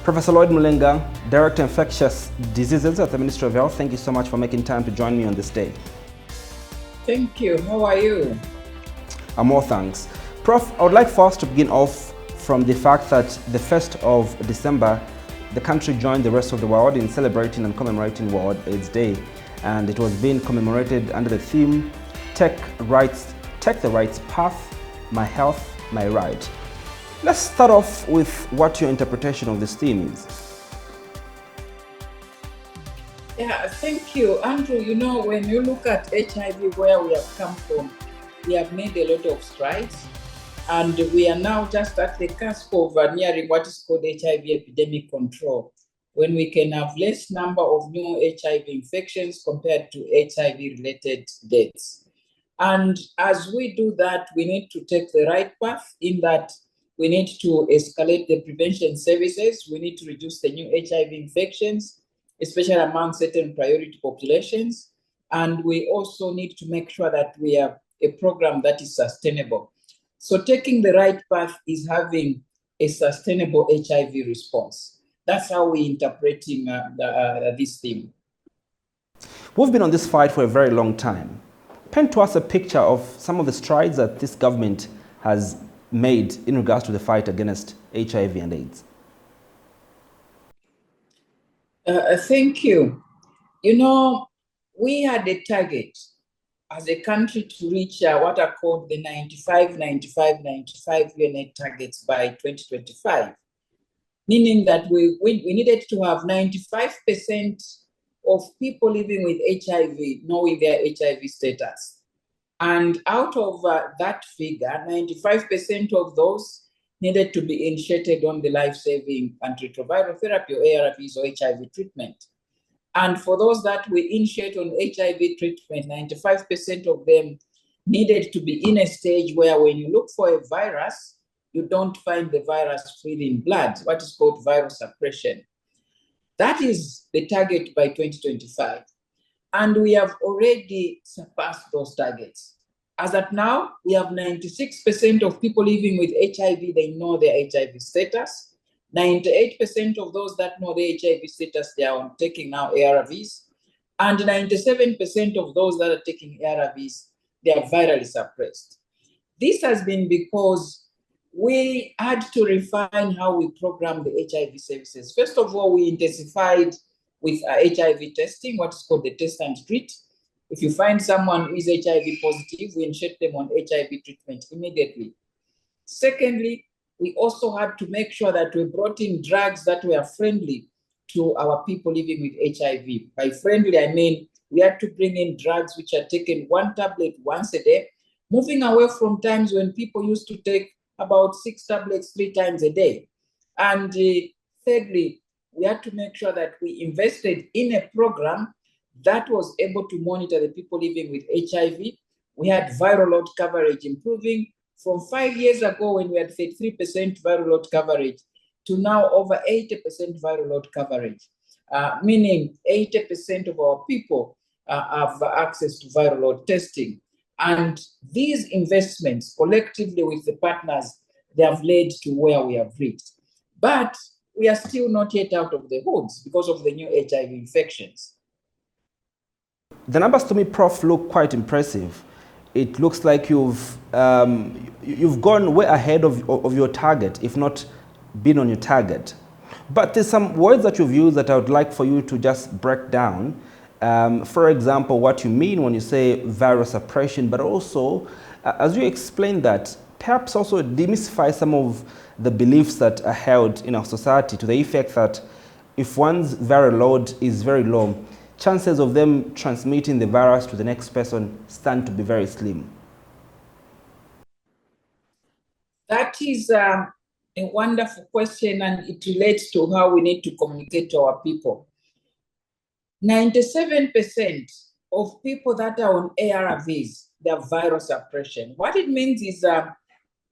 Professor Lloyd Mulenga, Director of Infectious Diseases at the Ministry of Health, thank you so much for making time to join me on this day. Thank you. How are you? I'm well, thanks. Prof, I would like for us to begin off from the fact that the 1st of December, the country joined the rest of the world in celebrating and commemorating World AIDS Day. And it was being commemorated under the theme, Take the Rights Path, My Health, My Right. Let's start off with what your interpretation of this theme is. Yeah, thank you, Andrew. You know, when you look at HIV, where we have come from, we have made a lot of strides, and we are now just at the cusp of nearing what is called HIV epidemic control, when we can have less number of new HIV infections compared to HIV-related deaths. And as we do that, we need to take the right path in that we need to escalate the prevention services. We need to reduce the new HIV infections, especially among certain priority populations. And we also need to make sure that we have a program that is sustainable. So taking the right path is having a sustainable HIV response. That's how we're interpreting this theme. We've been on this fight for a very long time. Paint to us a picture of some of the strides that this government has made in regards to the fight against HIV and AIDS. Thank you. You know, we had a target as a country to reach what are called the 95 UNAID targets by 2025, meaning that we needed to have 95% of people living with HIV knowing their HIV status. And out of that figure, 95% of those needed to be initiated on the life-saving antiretroviral therapy or ARVs or HIV treatment. And for those that we initiate on HIV treatment, 95% of them needed to be in a stage where when you look for a virus, you don't find the virus free in blood, what is called viral suppression. That is the target by 2025. And we have already surpassed those targets. As at now, we have 96% of people living with HIV, they know their HIV status. 98% of those that know their HIV status, they are taking now ARVs. And 97% of those that are taking ARVs, they are virally suppressed. This has been because we had to refine how we program the HIV services. First of all, we intensified with HIV testing, what's called the test and treat. If you find someone who is HIV positive, we initiate them on HIV treatment immediately. Secondly, we also had to make sure that we brought in drugs that were friendly to our people living with HIV. By friendly, I mean we had to bring in drugs which are taken one tablet once a day, moving away from times when people used to take about 6 tablets 3 times a day. And thirdly, we had to make sure that we invested in a program that was able to monitor the people living with HIV. We had viral load coverage improving from 5 years ago when we had 33% viral load coverage to now over 80% viral load coverage, meaning 80% of our people have access to viral load testing. And these investments collectively with the partners, they have led to where we have reached. But we are still not yet out of the woods because of the new HIV infections. The numbers to me, Prof, look quite impressive. It looks like you've gone way ahead of your target, if not been on your target. But there's some words that you've used that I would like for you to just break down. For example, what you mean when you say virus suppression, but also, as you explain that, perhaps also demystify some of the beliefs that are held in our society to the effect that if one's viral load is very low, chances of them transmitting the virus to the next person stand to be very slim. That is a wonderful question, and it relates to how we need to communicate to our people. 97% of people that are on ARVs, they have viral suppression. What it means is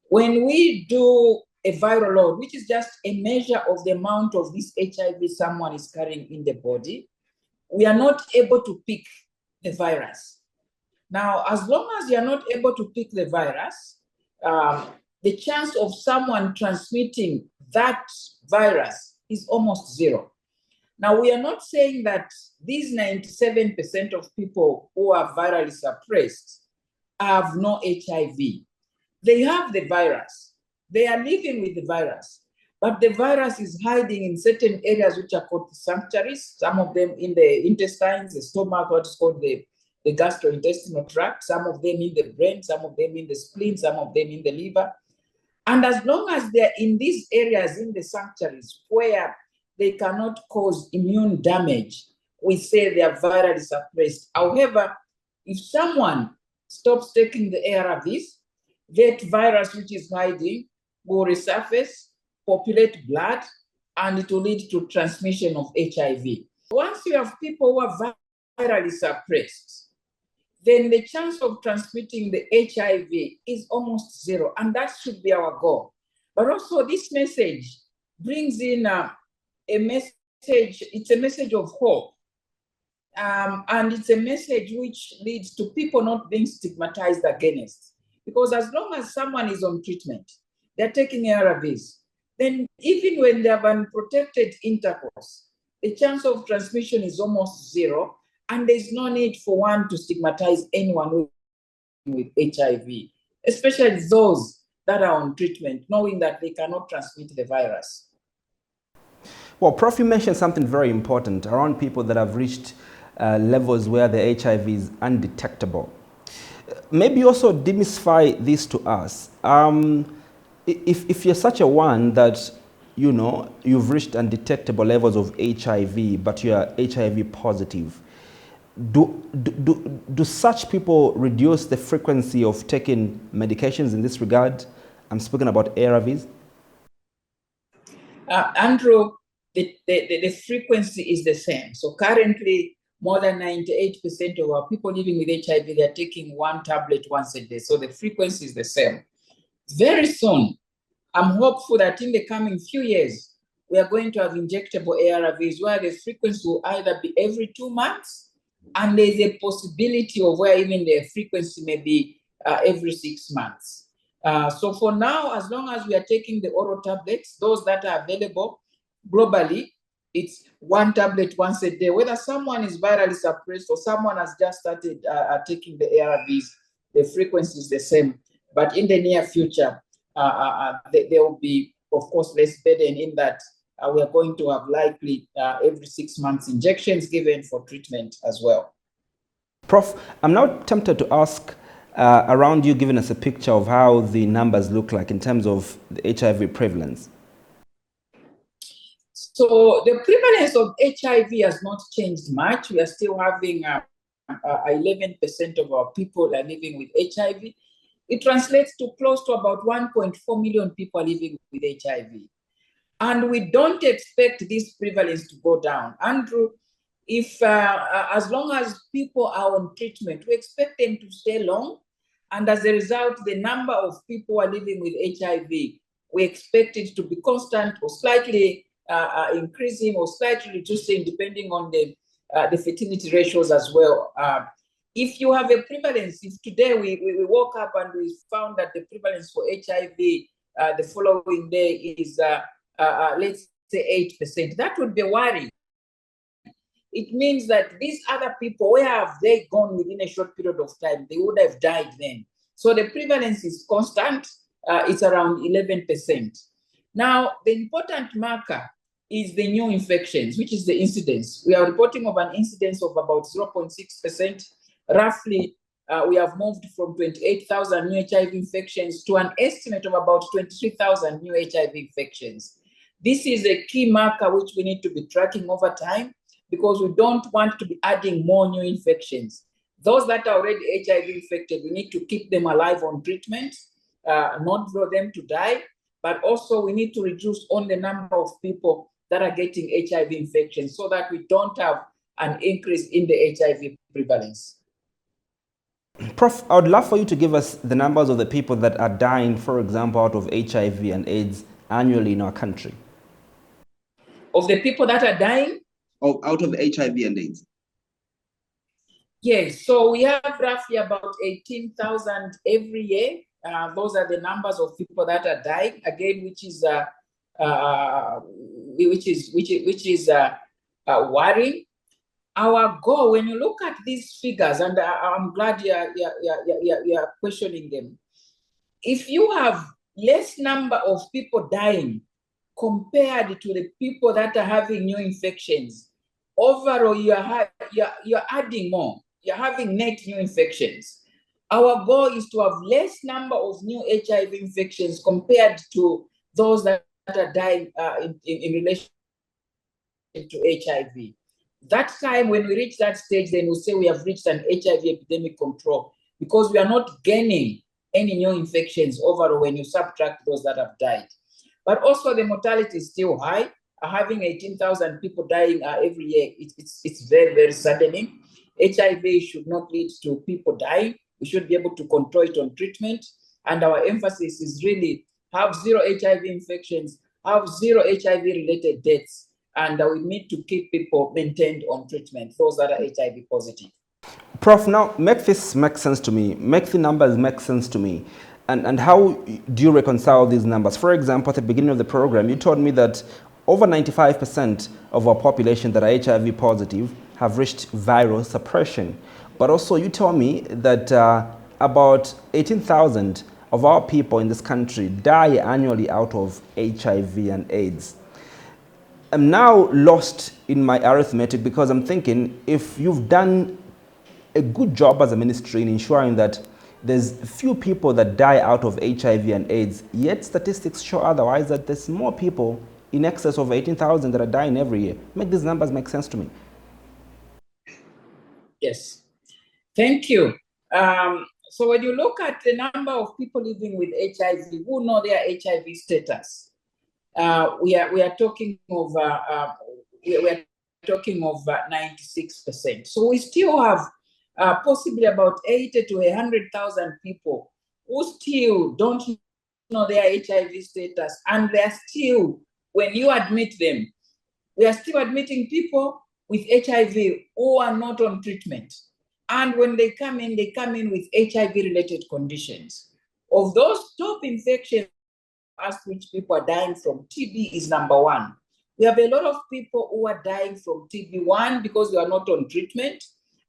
when we do a viral load, which is just a measure of the amount of this HIV someone is carrying in the body, we are not able to pick the virus. Now, as long as you are not able to pick the virus, the chance of someone transmitting that virus is almost zero. Now, we are not saying that these 97% of people who are virally suppressed have no HIV. They have the virus. They are living with the virus. But the virus is hiding in certain areas which are called sanctuaries, some of them in the intestines, the stomach, what is called the gastrointestinal tract, some of them in the brain, some of them in the spleen, some of them in the liver. And as long as they're in these areas, in the sanctuaries, where they cannot cause immune damage, we say they are virally suppressed. However, if someone stops taking the ARVs, that virus which is hiding will resurface, populate blood, and it will lead to transmission of HIV. Once you have people who are virally suppressed, then the chance of transmitting the HIV is almost zero, and that should be our goal. But also this message brings in a message, it's a message of hope. And it's a message which leads to people not being stigmatized against. Because as long as someone is on treatment, they're taking ARVs, then even when they have unprotected intercourse, the chance of transmission is almost zero, and there's no need for one to stigmatize anyone with HIV, especially those that are on treatment, knowing that they cannot transmit the virus. Well, Prof, you mentioned something very important around people that have reached levels where the HIV is undetectable. Maybe also demystify this to us. If you're such a one that, you know, you've reached undetectable levels of HIV, but you are HIV positive, do such people reduce the frequency of taking medications in this regard? I'm speaking about ARVs. Andrew, the frequency is the same. So currently, more than 98% of our people living with HIV, they're taking one tablet once a day. So the frequency is the same. Very soon, I'm hopeful that in the coming few years, we are going to have injectable ARVs where the frequency will either be every 2 months, and there's a possibility of where even the frequency may be every 6 months. So for now, as long as we are taking the oral tablets, those that are available globally, it's one tablet once a day. Whether someone is virally suppressed or someone has just started taking the ARVs, the frequency is the same. But in the near future, there will be, of course, less burden in that we are going to have likely every 6 months injections given for treatment as well. Prof, I'm now tempted to ask around you giving us a picture of how the numbers look like in terms of the HIV prevalence. So the prevalence of HIV has not changed much. We are still having 11% of our people are living with HIV. It translates to close to about 1.4 million people living with HIV. And we don't expect this prevalence to go down. Andrew, if as long as people are on treatment, we expect them to stay long. And as a result, the number of people who are living with HIV, we expect it to be constant or slightly increasing or slightly reducing depending on the fertility ratios as well. If you have a prevalence, if today we woke up and we found that the prevalence for HIV the following day is, let's say 8%, that would be a worry. It means that these other people, where have they gone within a short period of time? They would have died then. So the prevalence is constant. It's around 11%. Now, the important marker is the new infections, which is the incidence. We are reporting of an incidence of about 0.6%. Roughly, we have moved from 28,000 new HIV infections to an estimate of about 23,000 new HIV infections. This is a key marker which we need to be tracking over time, because we don't want to be adding more new infections. Those that are already HIV infected, we need to keep them alive on treatment, not for them to die, but also we need to reduce on the number of people that are getting HIV infections so that we don't have an increase in the HIV prevalence. Prof, I would love for you to give us the numbers of the people that are dying, for example, out of HIV and AIDS annually in our country. Of the people that are dying? Out of HIV and AIDS. Yes, so we have roughly about 18,000 every year. Those are the numbers of people that are dying, again, which is worrying. Our goal, when you look at these figures, and I'm glad you're questioning them. If you have less number of people dying compared to the people that are having new infections, overall you're adding more. You're having net new infections. Our goal is to have less number of new HIV infections compared to those that are dying in relation to HIV. That time, when we reach that stage, then we'll say we have reached an HIV epidemic control, because we are not gaining any new infections overall when you subtract those that have died. But also the mortality is still high. Having 18,000 people dying every year, it's very, very saddening. HIV should not lead to people dying. We should be able to control it on treatment. And our emphasis is really have zero HIV infections, have zero HIV-related deaths, and we need to keep people maintained on treatment, those that are HIV positive. Prof, now make this make sense to me. Make the numbers make sense to me. And how do you reconcile these numbers? For example, at the beginning of the program, you told me that over 95% of our population that are HIV positive have reached viral suppression. But also you told me that about 18,000 of our people in this country die annually out of HIV and AIDS. I'm now lost in my arithmetic, because I'm thinking, if you've done a good job as a ministry in ensuring that there's few people that die out of HIV and AIDS, yet statistics show otherwise, that there's more people in excess of 18,000 that are dying every year. Make these numbers make sense to me. Yes, thank you. So when you look at the number of people living with HIV who know their HIV status, we are talking of 96%. So we still have possibly about 80 to 100,000 people who still don't know their HIV status, and they're still, when you admit them, we are still admitting people with HIV who are not on treatment. And when they come in with HIV-related conditions. Of those top infections, as which people are dying from, TB is number one. We have a lot of people who are dying from TB, one, because they are not on treatment,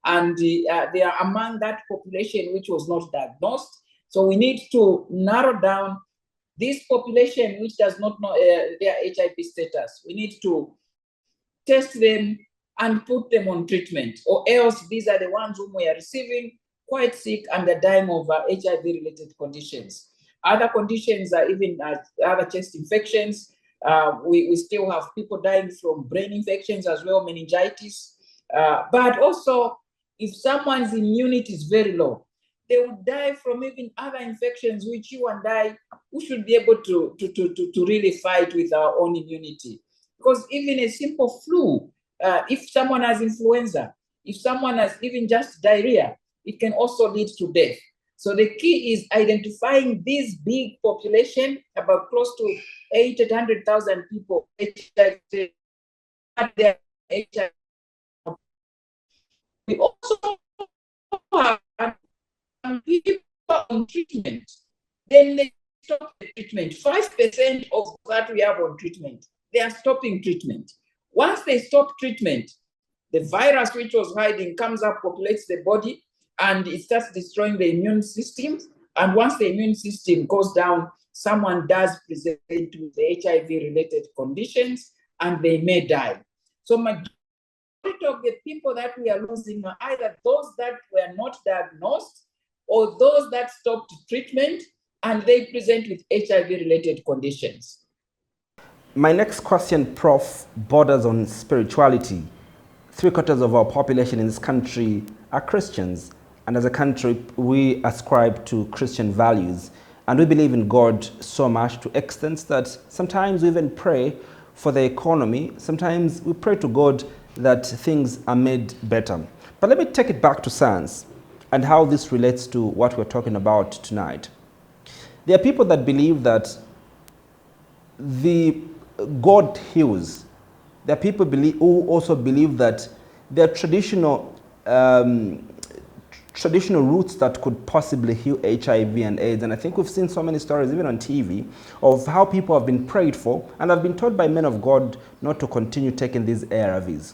and they are among that population which was not diagnosed. So we need to narrow down this population which does not know their HIV status. We need to test them and put them on treatment, or else these are the ones whom we are receiving quite sick and they're dying of HIV-related conditions. Other conditions are even other chest infections. We still have people dying from brain infections as well, meningitis. But also, if someone's immunity is very low, they would die from even other infections which you and I, we should be able to really fight with our own immunity. Because even a simple flu, if someone has influenza, if someone has even just diarrhea, it can also lead to death. So the key is identifying this big population, about close to 800,000 people. We also have people on treatment. Then they stop the treatment. 5% of that we have on treatment, they are stopping treatment. Once they stop treatment, the virus which was hiding comes up, populates the body, and it starts destroying the immune system. And once the immune system goes down, someone does present with the HIV-related conditions, and they may die. So majority of the people that we are losing are either those that were not diagnosed or those that stopped treatment and they present with HIV-related conditions. My next question, Prof, borders on spirituality. 3/4 of our population in this country are Christians, and as a country, we ascribe to Christian values, and we believe in God so much to extent that sometimes we even pray for the economy. Sometimes we pray to God that things are made better. But let me take it back to science and how this relates to what we're talking about tonight. There are people that believe that God heals. There are people who also believe that there are traditional traditional routes that could possibly heal HIV and AIDS. And I think we've seen so many stories, even on TV, of how people have been prayed for and have been told by men of God not to continue taking these ARVs.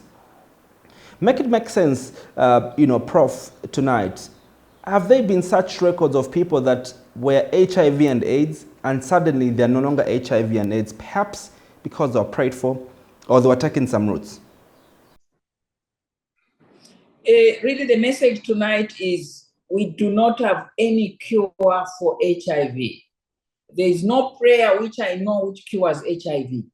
Make it make sense, Prof, tonight. Have there been such records of people that were HIV and AIDS and suddenly they're no longer HIV and AIDS, perhaps because they were prayed for or they were taking some routes? Really, the message tonight is we do not have any cure for HIV. There is no prayer which I know which cures HIV.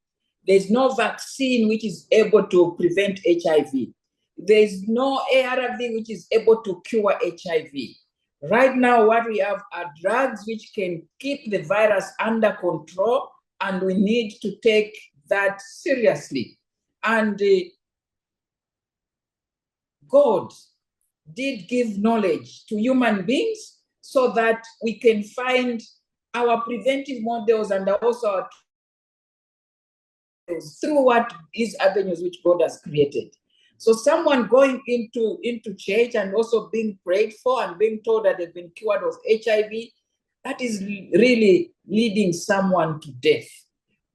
There's no vaccine which is able to prevent HIV. There's no ARV which is able to cure HIV. Right now, what we have are drugs which can keep the virus under control, and we need to take that seriously. And God did give knowledge to human beings so that we can find our preventive models and also our through what is avenues which God has created. So someone going into church and also being prayed for and being told that they've been cured of HIV, that is really leading someone to death.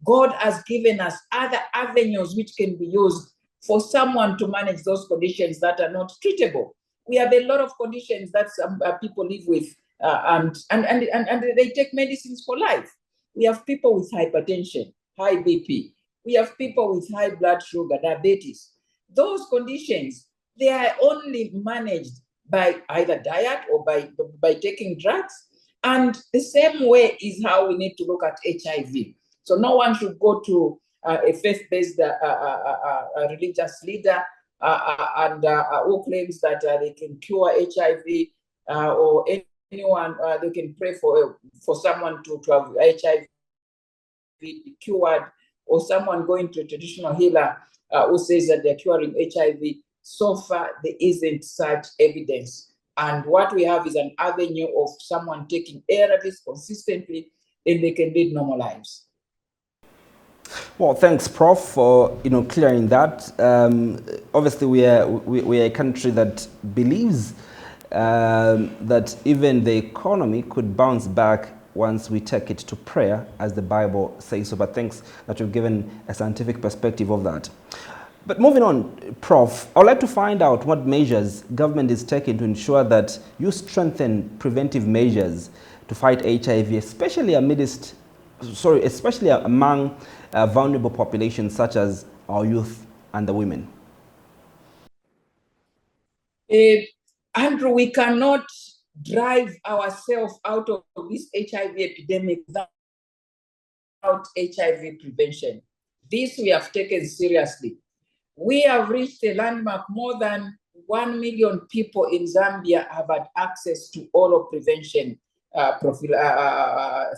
God has given us other avenues which can be used for someone to manage those conditions that are not treatable. We have a lot of conditions that some people live with, and they take medicines for life. We have people with hypertension, high BP. We have people with high blood sugar, diabetes. Those conditions, they are only managed by either diet or by taking drugs. And the same way is how we need to look at HIV. So no one should go to a faith-based religious leader who claims that they can cure HIV, or anyone they can pray for someone to have HIV be cured, or someone going to a traditional healer who says that they're curing HIV. So far, there isn't such evidence. And what we have is an avenue of someone taking ARVs consistently, and they can lead normal lives. Well, thanks, Prof, for clearing that. Obviously, we are a country that believes that even the economy could bounce back once we take it to prayer, as the Bible says so. But thanks that you've given a scientific perspective of that. But moving on, Prof, I would like to find out what measures government is taking to ensure that you strengthen preventive measures to fight HIV, especially among vulnerable populations such as our youth and the women. Andrew, we cannot drive ourselves out of this HIV epidemic without HIV prevention. This we have taken seriously. We have reached a landmark. More than 1 million people in Zambia have had access to oral prevention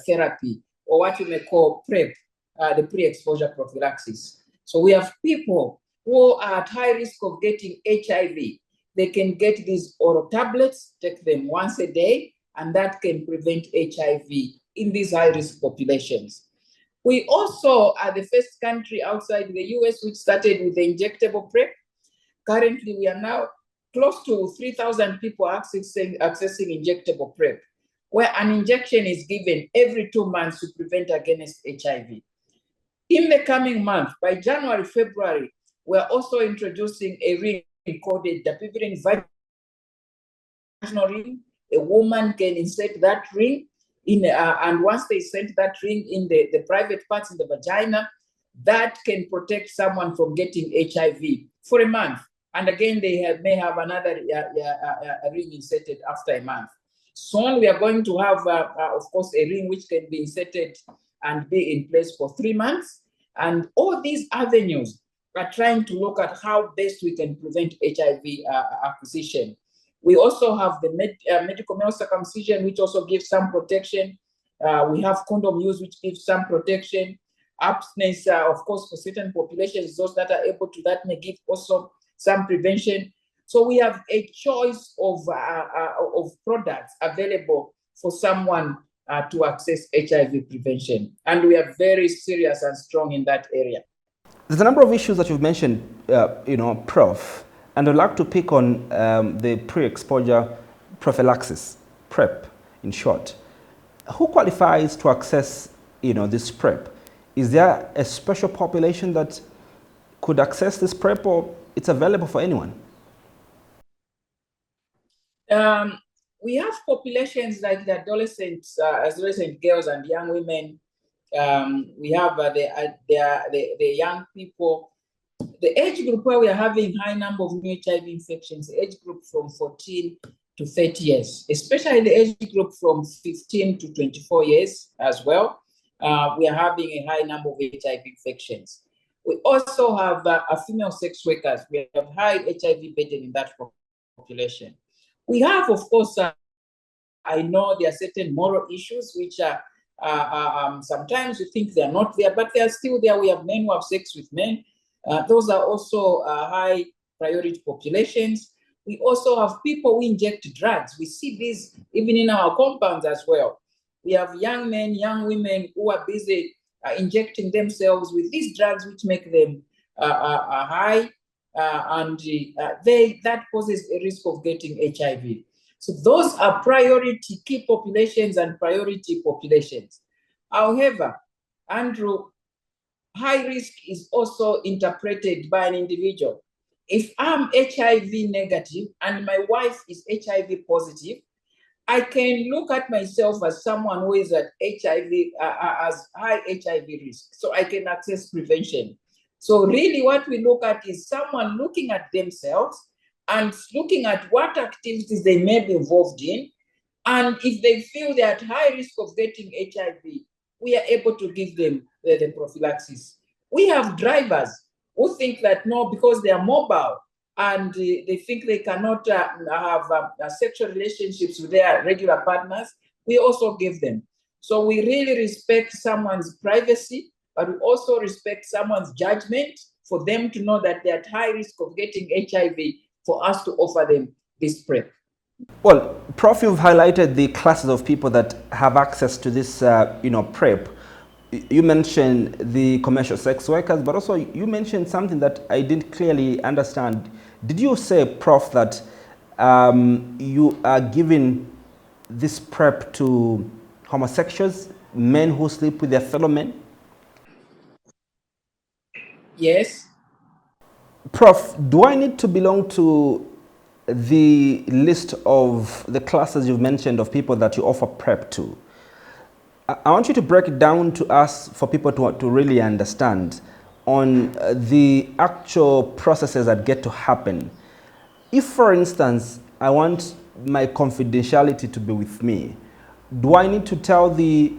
therapy, or what you may call PrEP, the pre-exposure prophylaxis. So we have people who are at high risk of getting HIV. They can get these oral tablets, take them once a day, and that can prevent HIV in these high-risk populations. We also are the first country outside the US which started with the injectable PrEP. Currently, we are now close to 3,000 people accessing injectable PrEP, where an injection is given every 2 months to prevent against HIV. In the coming month, by January, February, we're also introducing a ring called a dapivirine vaginal ring. A woman can insert that ring in, and once they insert that ring in the private parts in the vagina, that can protect someone from getting HIV for a month. And again, they may have another ring inserted after a month. Soon we are going to have, of course, a ring which can be inserted and be in place for 3 months. And all these avenues are trying to look at how best we can prevent HIV acquisition. We also have the medical male circumcision, which also gives some protection. We have condom use, which gives some protection. Abstinence, of course, for certain populations, those that are able to, that may give also some prevention. So we have a choice of products available for someone to access HIV prevention. And we are very serious and strong in that area. There's a number of issues that you've mentioned, Prof, and I'd like to pick on the pre-exposure prophylaxis, PrEP in short. Who qualifies to access, this PrEP? Is there a special population that could access this PrEP, or it's available for anyone? We have populations like the adolescents, adolescent girls and young women. We have the young people. The age group where we are having high number of new HIV infections, the age group from 14 to 30 years, especially the age group from 15 to 24 years as well. We are having a high number of HIV infections. We also have female sex workers. We have high HIV burden in that population. We have, of course, I know there are certain moral issues which are sometimes we think they are not there, but they are still there. We have men who have sex with men. Those are also high priority populations. We also have people who inject drugs. We see this even in our compounds as well. We have young men, young women who are busy injecting themselves with these drugs which make them high, and that poses a risk of getting HIV. So those are priority key populations and priority populations. However, Andrew, high risk is also interpreted by an individual. If I'm HIV negative and my wife is HIV positive, I can look at myself as someone who is at HIV, as high HIV risk. So I can access prevention. So really what we look at is someone looking at themselves and looking at what activities they may be involved in. And if they feel they're at high risk of getting HIV, we are able to give them the prophylaxis. We have drivers who think that no, because they are mobile and they think they cannot have sexual relationships with their regular partners, we also give them. So we really respect someone's privacy, but we also respect someone's judgment for them to know that they're at high risk of getting HIV, for us to offer them this PrEP. Well, Prof, you've highlighted the classes of people that have access to this, PrEP. You mentioned the commercial sex workers, but also you mentioned something that I didn't clearly understand. Did you say, Prof, that you are giving this PrEP to homosexuals, men who sleep with their fellow men? Yes. Prof, do I need to belong to the list of the classes you've mentioned of people that you offer PrEP to? I want you to break it down to us for people to really understand on the actual processes that get to happen. If, for instance, I want my confidentiality to be with me, do I need to tell the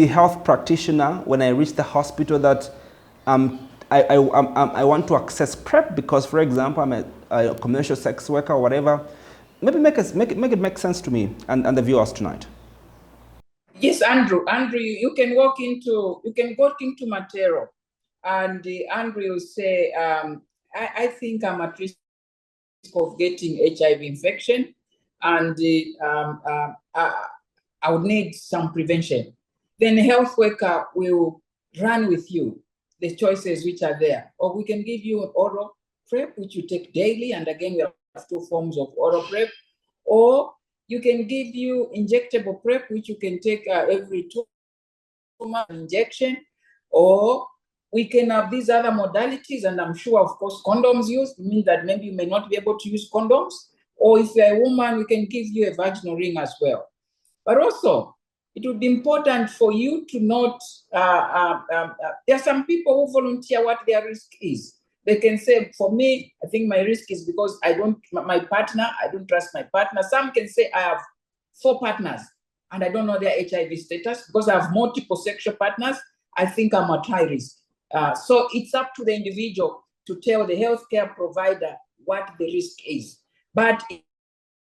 health practitioner when I reach the hospital that I want to access PrEP because, for example, I'm a commercial sex worker or whatever? Maybe make it make sense to me and the viewers tonight. Yes, Andrew, you can go into Matero, and Andrew will say, I think I'm at risk of getting HIV infection, and I would need some prevention. Then a health worker will run with you the choices which are there. Or we can give you an oral PrEP, which you take daily, and again, we have two forms of oral PrEP. Or you can give you injectable PrEP, which you can take every 2 months injection, or we can have these other modalities, and I'm sure, of course, condoms used, means that maybe you may not be able to use condoms, or if you're a woman, we can give you a vaginal ring as well. But also, it would be important for you to note, there are some people who volunteer what their risk is. They can say, for me, I think my risk is because I don't trust my partner. Some can say, I have 4 partners and I don't know their HIV status because I have multiple sexual partners. I think I'm at high risk. So it's up to the individual to tell the healthcare provider what the risk is. But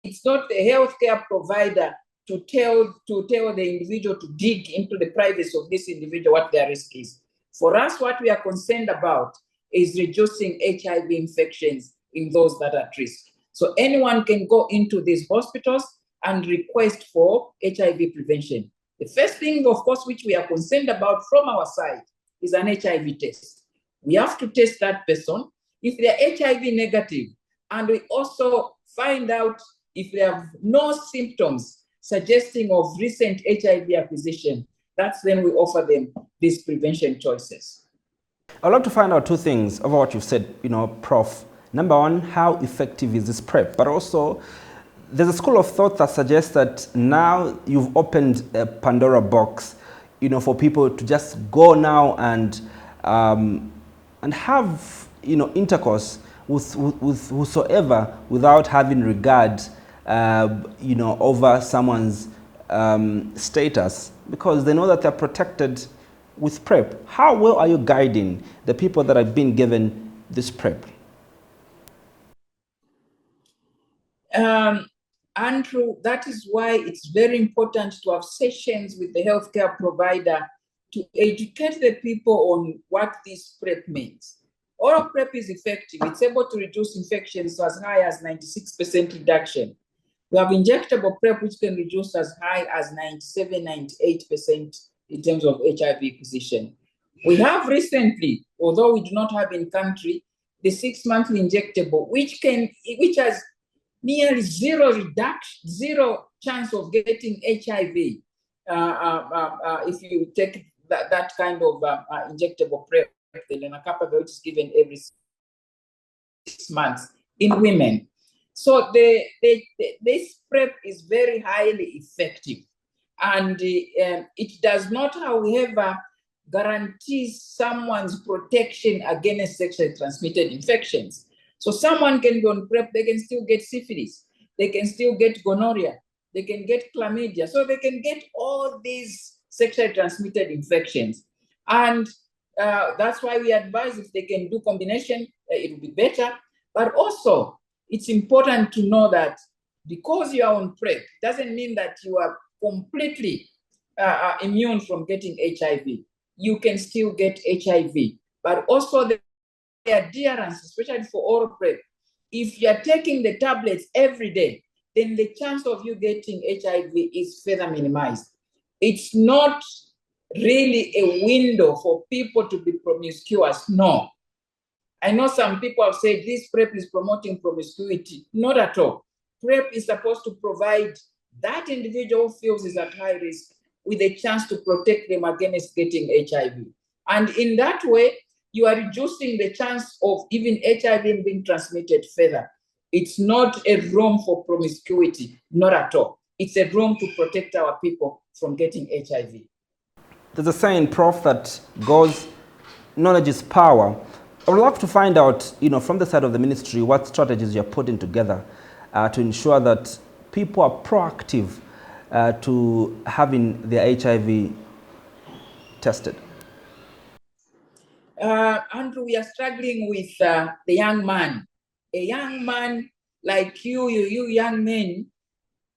it's not the healthcare provider to tell the individual to dig into the privacy of this individual what their risk is. For us, what we are concerned about is reducing HIV infections in those that are at risk. So anyone can go into these hospitals and request for HIV prevention. The first thing, of course, which we are concerned about from our side is an HIV test. We have to test that person. If they're HIV negative, and we also find out if they have no symptoms suggesting of recent HIV acquisition, that's when we offer them these prevention choices. I'd like to find out two things over what you've said, Prof. Number one, how effective is this PrEP? But also, there's a school of thought that suggests that now you've opened a Pandora box, for people to just go now and have, intercourse with whosoever without having regard, over someone's status, because they know that they're protected with PrEP. How well are you guiding the people that have been given this PrEP? Andrew, that is why it's very important to have sessions with the healthcare provider to educate the people on what this PrEP means. Oral PrEP is effective. It's able to reduce infections as high as 96% reduction. We have injectable PrEP, which can reduce as high as 97, 98% in terms of HIV acquisition. We have recently, although we do not have in country, the 6-monthly injectable, which has nearly zero chance of getting HIV if you take that kind of injectable PrEP, the lenacapavir, which is given every 6 months in women. So this PrEP is very highly effective, and it does not, however, guarantees someone's protection against sexually transmitted infections. So someone can be on PrEP, they can still get syphilis, they can still get gonorrhea, they can get chlamydia, so they can get all these sexually transmitted infections. And that's why we advise if they can do combination, it will be better. But also, it's important to know that because you are on PrEP, doesn't mean that you are completely immune from getting HIV. You can still get HIV, but also the adherence, especially for oral PrEP, if you're taking the tablets every day, then the chance of you getting HIV is further minimized. It's not really a window for people to be promiscuous. No. I know some people have said this PrEP is promoting promiscuity. Not at all. PrEP is supposed to provide that individual who feels is at high risk with a chance to protect them against getting HIV. And in that way, you are reducing the chance of even HIV being transmitted further. It's not a room for promiscuity, not at all. It's a room to protect our people from getting HIV. There's a saying, Prof, that goes, knowledge is power. I would love to find out, from the side of the ministry, what strategies you're putting together to ensure that people are proactive to having their HIV tested. Andrew, we are struggling with the young man. A young man like you young men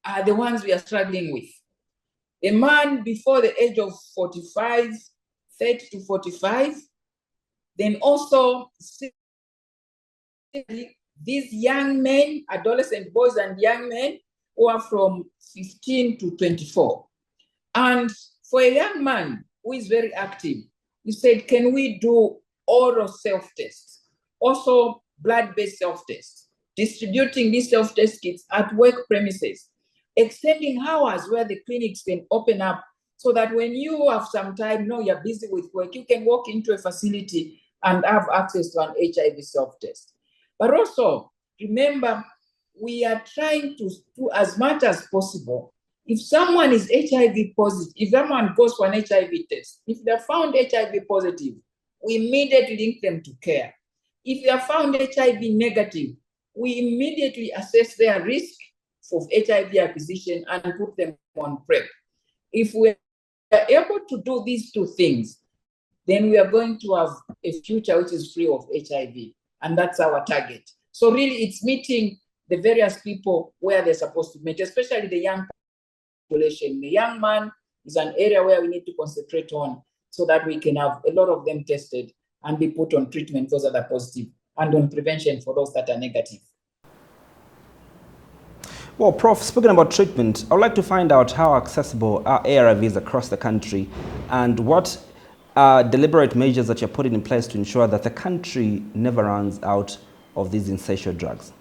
are the ones we are struggling with. A man before the age of 45, 30 to 45, then also these young men, adolescent boys and young men who are from 15 to 24. And for a young man who is very active, we said, can we do oral self-tests? Also blood-based self-tests, distributing these self-test kits at work premises, extending hours where the clinics can open up so that when you have some time, you're busy with work, you can walk into a facility and have access to an HIV self-test. But also, remember, we are trying to do as much as possible. If someone is HIV positive, if someone goes for an HIV test, if they're found HIV positive, we immediately link them to care. If they are found HIV negative, we immediately assess their risk of HIV acquisition and put them on PrEP. If we are able to do these two things, then we are going to have a future which is free of HIV. And that's our target. So really, it's meeting the various people where they're supposed to meet, especially the young population. The young man is an area where we need to concentrate on so that we can have a lot of them tested and be put on treatment, those that are positive, and on prevention for those that are negative. Well, Prof, speaking about treatment, I would like to find out how accessible are ARVs across the country and what deliberate measures that you're putting in place to ensure that the country never runs out of these insatiable drugs.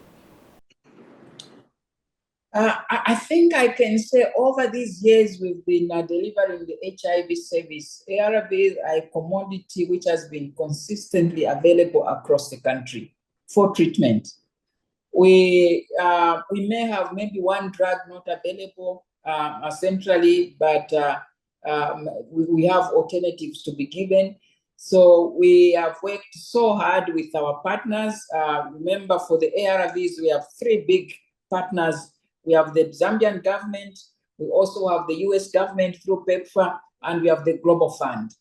I think I can say over these years we've been delivering the HIV service. ARVs are a commodity which has been consistently available across the country for treatment. We may have maybe one drug not available centrally, but we have alternatives to be given. So we have worked so hard with our partners. Remember, for the ARVs, we have three big partners. We have the Zambian government, we also have the US government through PEPFAR, and we have the Global Fund.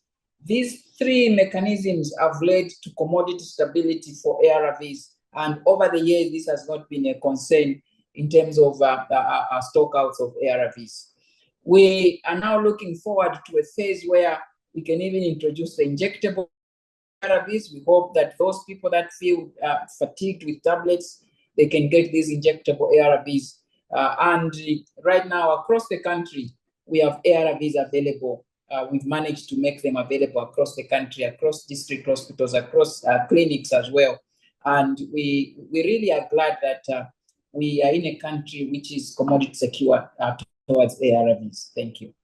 These three mechanisms have led to commodity stability for ARVs. And over the years, this has not been a concern in terms of our stockouts of ARVs. We are now looking forward to a phase where we can even introduce the injectable ARVs. We hope that those people that feel fatigued with tablets, they can get these injectable ARVs. And right now, across the country, we have ARVs available. We've managed to make them available across the country, across district hospitals, across clinics as well. And we really are glad that we are in a country which is commodity secure towards ARVs. Thank you.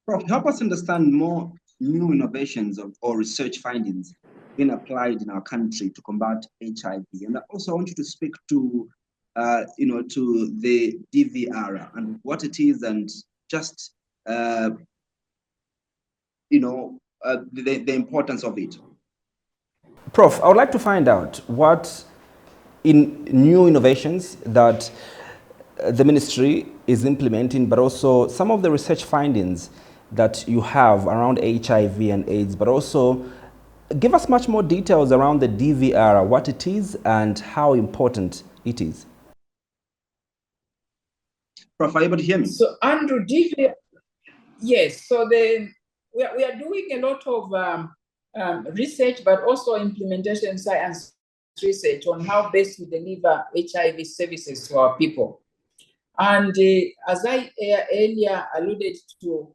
Prof, help us understand more new innovations or research findings being applied in our country to combat HIV. And I also want you to speak to, to the DVR and what it is, and just, the importance of it. Prof, I would like to find out what new innovations that the ministry is implementing, but also some of the research findings that you have around HIV and AIDS, but also give us much more details around the DVR, what it is and how important it is. Prof, are you able to hear me? So, Andrew, DVR, yes. So we are doing a lot of research, but also implementation science research on how best we deliver HIV services to our people. And as I earlier alluded to,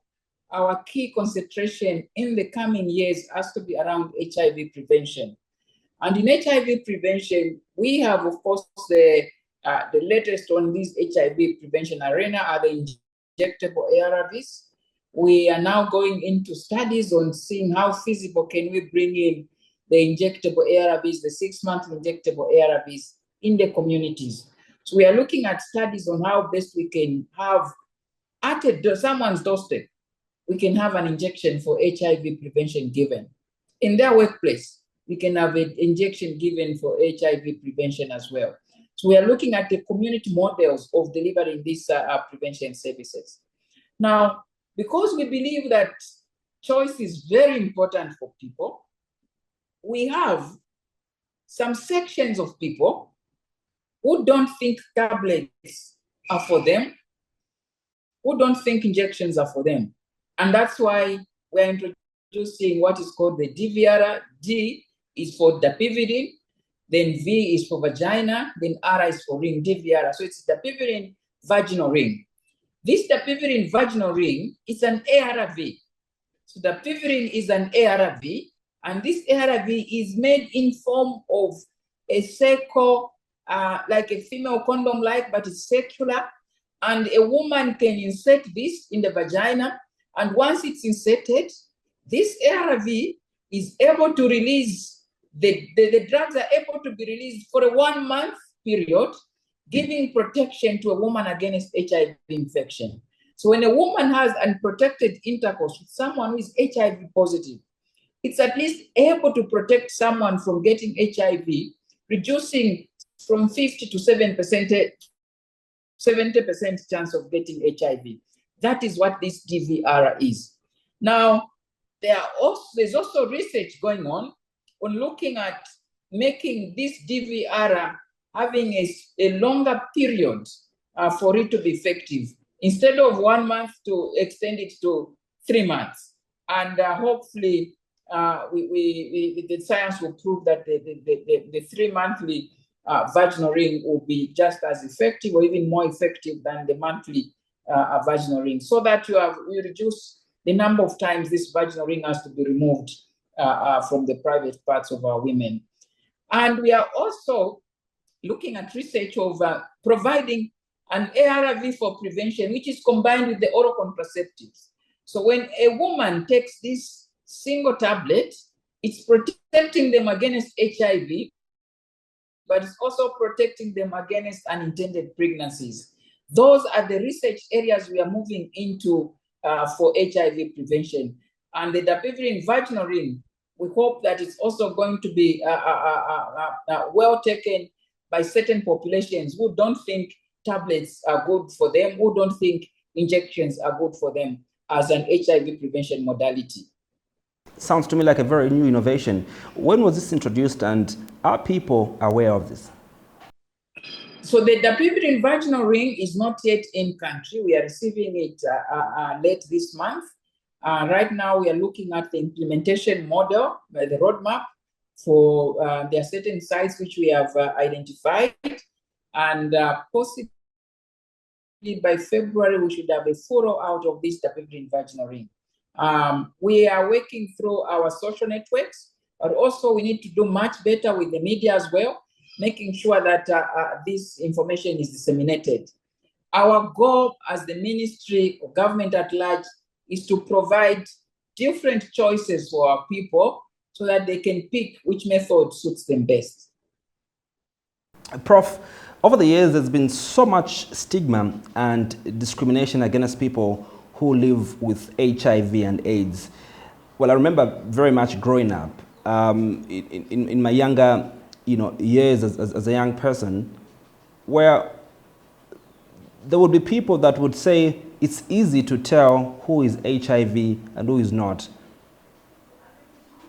our key concentration in the coming years has to be around HIV prevention. And in HIV prevention, we have, of course, the latest on this HIV prevention arena are the injectable ARVs. We are now going into studies on seeing how feasible can we bring in the injectable ARVs, the 6-month injectable ARVs in the communities. So we are looking at studies on how best we can have at someone's doorstep, we can have an injection for HIV prevention given. In their workplace, we can have an injection given for HIV prevention as well. So we are looking at the community models of delivering these prevention services. Now, because we believe that choice is very important for people, we have some sections of people who don't think tablets are for them, who don't think injections are for them. And that's why we're introducing what is called the DVR. D is for dapivirine, then V is for vagina, then R is for ring, DVR. So it's dapivirine vaginal ring. This dapivirine vaginal ring is an ARV. So dapivirine is an ARV, and this ARV is made in form of a circle, like a female condom-like, but it's circular. And a woman can insert this in the vagina. And once it's inserted, this ARV is able to release, the drugs are able to be released for a 1-month period, giving protection to a woman against HIV infection. So when a woman has unprotected intercourse with someone who is HIV positive, it's at least able to protect someone from getting HIV, reducing from 50 to 70% chance of getting HIV. That is what this DVR is. Now, there's also research going on looking at making this DVR having a longer period for it to be effective. Instead of 1 month, to extend it to 3 months. And hopefully, the science will prove that the 3-monthly vaginal ring will be just as effective or even more effective than the monthly vaginal ring, so that we reduce the number of times this vaginal ring has to be removed from the private parts of our women. And we are also looking at research of providing an ARV for prevention, which is combined with the oral contraceptives. So when a woman takes this single tablet, it's protecting them against HIV, but it's also protecting them against unintended pregnancies. Those are the research areas we are moving into for HIV prevention. And the dapivirine vaginal ring, we hope that it's also going to be well taken by certain populations who don't think tablets are good for them, who don't think injections are good for them as an HIV prevention modality. Sounds to me like a very new innovation. When was this introduced, and are people aware of this? So the dapivirine vaginal ring is not yet in country. We are receiving it late this month. Right now, we are looking at the implementation model, the roadmap for there are certain sites which we have identified, and possibly by February, we should have a full rollout of this dapivirine vaginal ring. We are working through our social networks, but also we need to do much better with the media as well, making sure that this information is disseminated. Our goal as the ministry or government at large is to provide different choices for our people so that they can pick which method suits them best. Prof, over the years, there's been so much stigma and discrimination against people who live with HIV and AIDS. Well, I remember very much growing up. In my younger years as a young person, where there would be people that would say it's easy to tell who is HIV and who is not,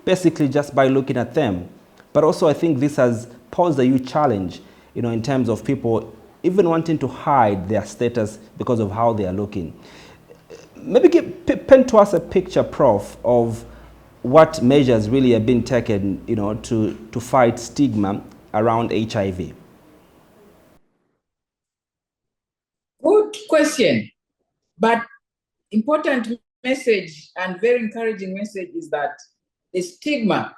basically just by looking at them. But also I think this has posed a huge challenge, in terms of people even wanting to hide their status because of how they are looking. Maybe paint to us a picture, Prof, of what measures really have been taken, to fight stigma around HIV. Good question. But important message and very encouraging message is that the stigma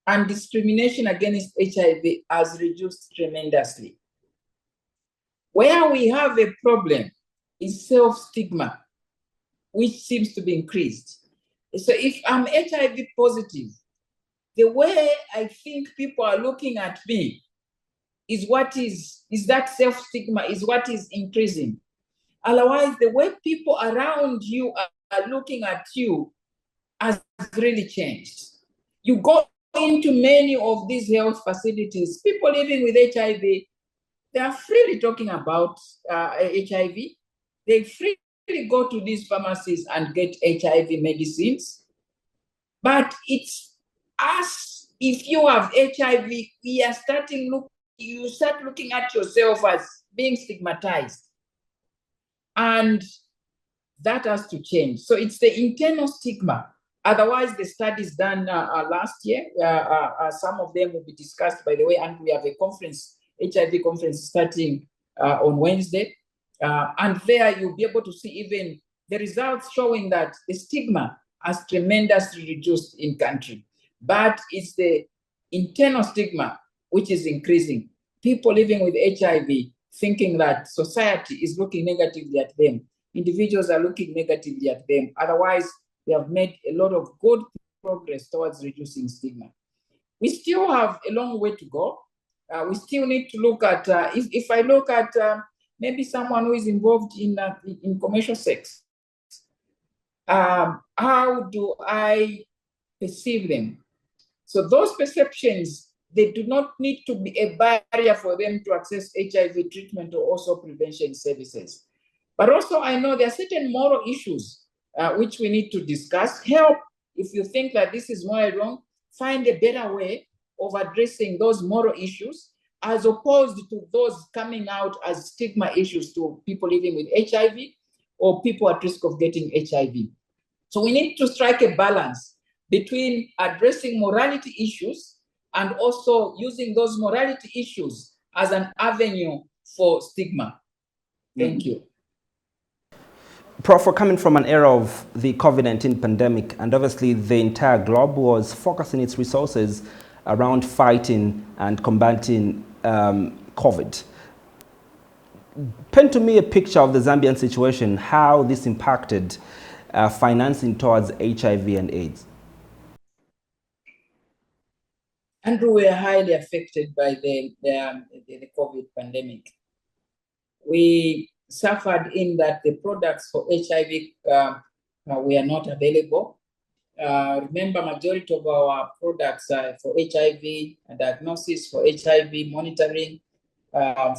and discrimination against HIV has reduced tremendously. Where we have a problem is self-stigma, which seems to be increased. So if I'm HIV positive, the way I think people are looking at me is that self-stigma is what is increasing. Otherwise, the way people around you are looking at you has really changed. You go into many of these health facilities, people living with HIV, they are freely talking about HIV. They freely go to these pharmacies and get HIV medicines. But it's us, if you have HIV, you start looking at yourself as being stigmatized. And that has to change. So it's the internal stigma. Otherwise, the studies done last year, some of them will be discussed, by the way, and we have a conference, HIV conference starting on Wednesday. And there you'll be able to see even the results showing that the stigma has tremendously reduced in country. But it's the internal stigma which is increasing. People living with HIV thinking that society is looking negatively at them. Individuals are looking negatively at them. Otherwise, we have made a lot of good progress towards reducing stigma. We still have a long way to go. We still need to look at, if I look at maybe someone who is involved in commercial sex, how do I perceive them? So those perceptions, they do not need to be a barrier for them to access HIV treatment or also prevention services. But also I know there are certain moral issues which we need to discuss. Help, if you think that this is morally wrong, find a better way of addressing those moral issues as opposed to those coming out as stigma issues to people living with HIV or people at risk of getting HIV. So we need to strike a balance between addressing morality issues and also using those morality issues as an avenue for stigma. Thank you. Prof, we're coming from an era of the COVID-19 pandemic, and obviously the entire globe was focusing its resources around fighting and combating COVID. Paint to me a picture of the Zambian situation, how this impacted financing towards HIV and AIDS. Andrew, we are highly affected by the COVID pandemic. We suffered in that the products for HIV were not available. Remember, majority of our products for HIV diagnosis, for HIV monitoring,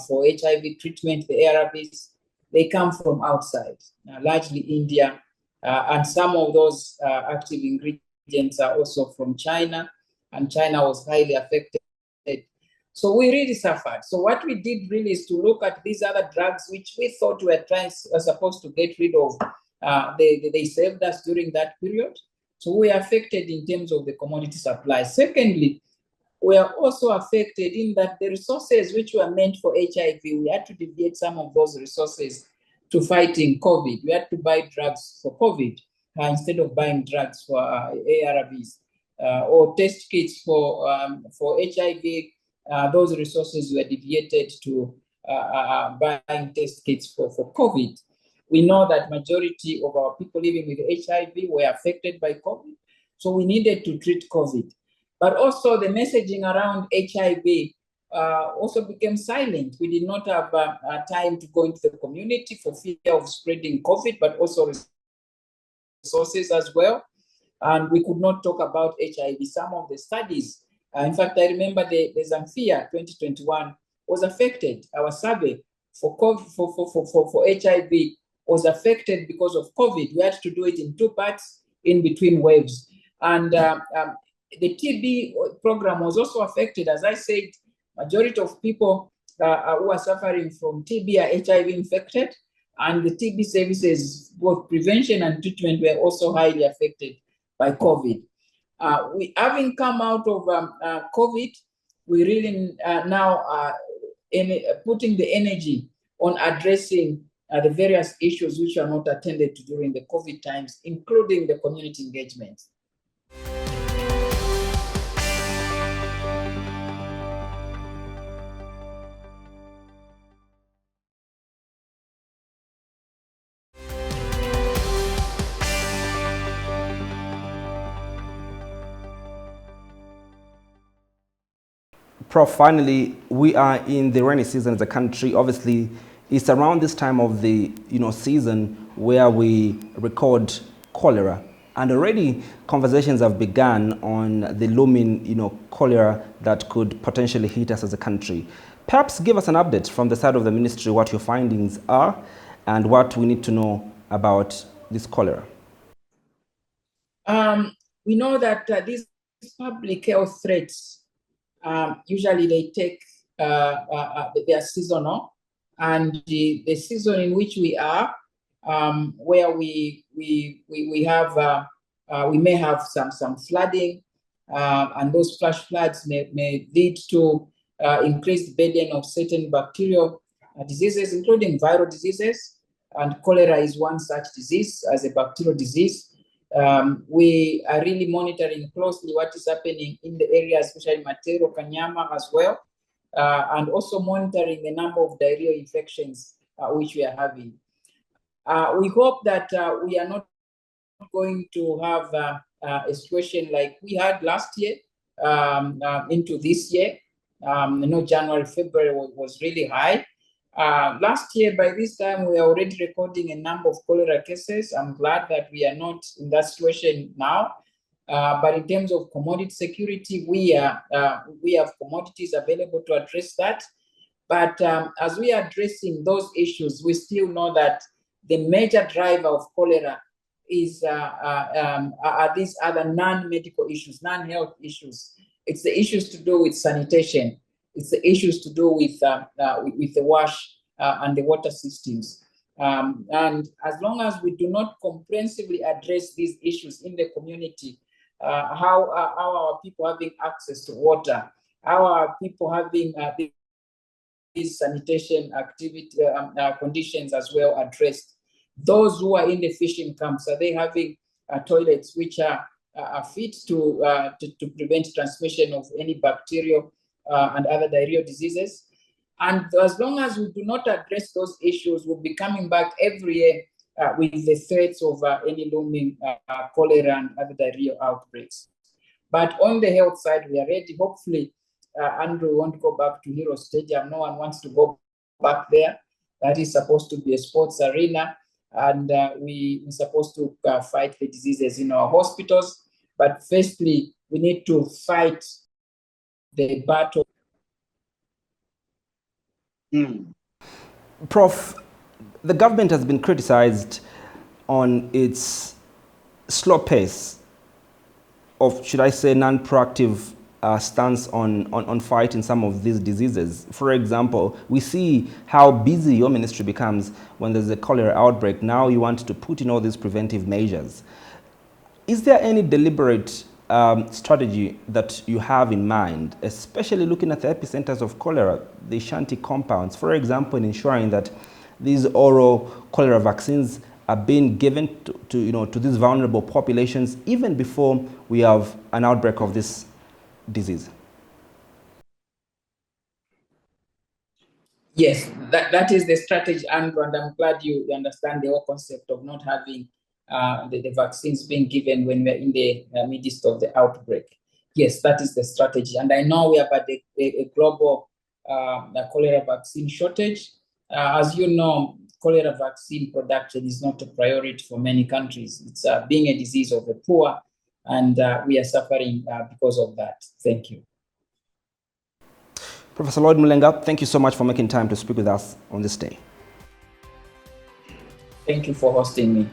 for HIV treatment, the ARVs, they come from outside, largely India, and some of those active ingredients are also from China, and China was highly affected. So we really suffered. So what we did really is to look at these other drugs which we thought were supposed to get rid of. They saved us during that period. So we are affected in terms of the commodity supply. Secondly, we are also affected in that the resources which were meant for HIV, we had to deviate some of those resources to fighting COVID. We had to buy drugs for COVID instead of buying drugs for ARVs or test kits for HIV. Those resources were deviated to buying test kits for COVID. We know that majority of our people living with HIV were affected by COVID, so we needed to treat COVID. But also the messaging around HIV also became silent. We did not have time to go into the community for fear of spreading COVID, but also resources as well. And we could not talk about HIV. Some of the studies, in fact, I remember the Zamfia 2021 was affected. Our survey for COVID, for HIV was affected because of COVID. We had to do it in two parts in between waves. And the TB program was also affected. As I said, majority of people who are suffering from TB are HIV infected, and the TB services, both prevention and treatment, were also highly affected by COVID. We having come out of COVID, we really now are putting the energy on addressing the various issues which are not attended to during the COVID times, including the community engagement. Prof, finally, we are in the rainy season as a country. Obviously, it's around this time of the season where we record cholera, and already conversations have begun on the looming cholera that could potentially hit us as a country. Perhaps give us an update from the side of the ministry what your findings are and what we need to know about this cholera. We know that these public health threats usually they take they are seasonal, and the season in which we are, where we have we may have some flooding, and those flash floods may lead to increased burden of certain bacterial diseases, including viral diseases, and cholera is one such disease as a bacterial disease. We are really monitoring closely what is happening in the area, especially Matero, Kanyama as well, and also monitoring the number of diarrheal infections which we are having. We hope that we are not going to have a situation like we had last year into this year. January, February was really high. Last year, by this time, we are already recording a number of cholera cases. I'm glad that we are not in that situation now. But in terms of commodity security, we have commodities available to address that. But as we are addressing those issues, we still know that the major driver of cholera is are these other non-medical issues, non-health issues. It's the issues to do with sanitation. It's the issues to do with the wash and the water systems. And as long as we do not comprehensively address these issues in the community, how are our people having access to water? How are people having these sanitation activity conditions as well addressed? Those who are in the fishing camps, are they having toilets which are fit to prevent transmission of any bacterial and other diarrheal diseases? And as long as we do not address those issues, we'll be coming back every year with the threats of any looming cholera and other diarrhea outbreaks. But on the health side, we are ready. Hopefully, Andrew won't go back to Hero Stadium. No one wants to go back there. That is supposed to be a sports arena. And we're supposed to fight the diseases in our hospitals. But firstly, we need to fight the battle. Prof, the government has been criticized on its slow pace of, should I say, non-proactive stance on fighting some of these diseases. For example, we see how busy your ministry becomes when there's a cholera outbreak. Now you want to put in all these preventive measures. Is there any deliberate strategy that you have in mind, especially looking at the epicenters of cholera, the shanty compounds, for example, in ensuring that these oral cholera vaccines are being given to these vulnerable populations even before we have an outbreak of this disease? Yes, that is the strategy, Andrew, and I'm glad you understand the whole concept of not having the vaccines being given when we're in the midst of the outbreak. Yes, that is the strategy. And I know we have had a global cholera vaccine shortage. As you know, cholera vaccine production is not a priority for many countries. It's being a disease of the poor, and we are suffering because of that. Thank you. Professor Lloyd Mulenga, thank you so much for making time to speak with us on this day. Thank you for hosting me.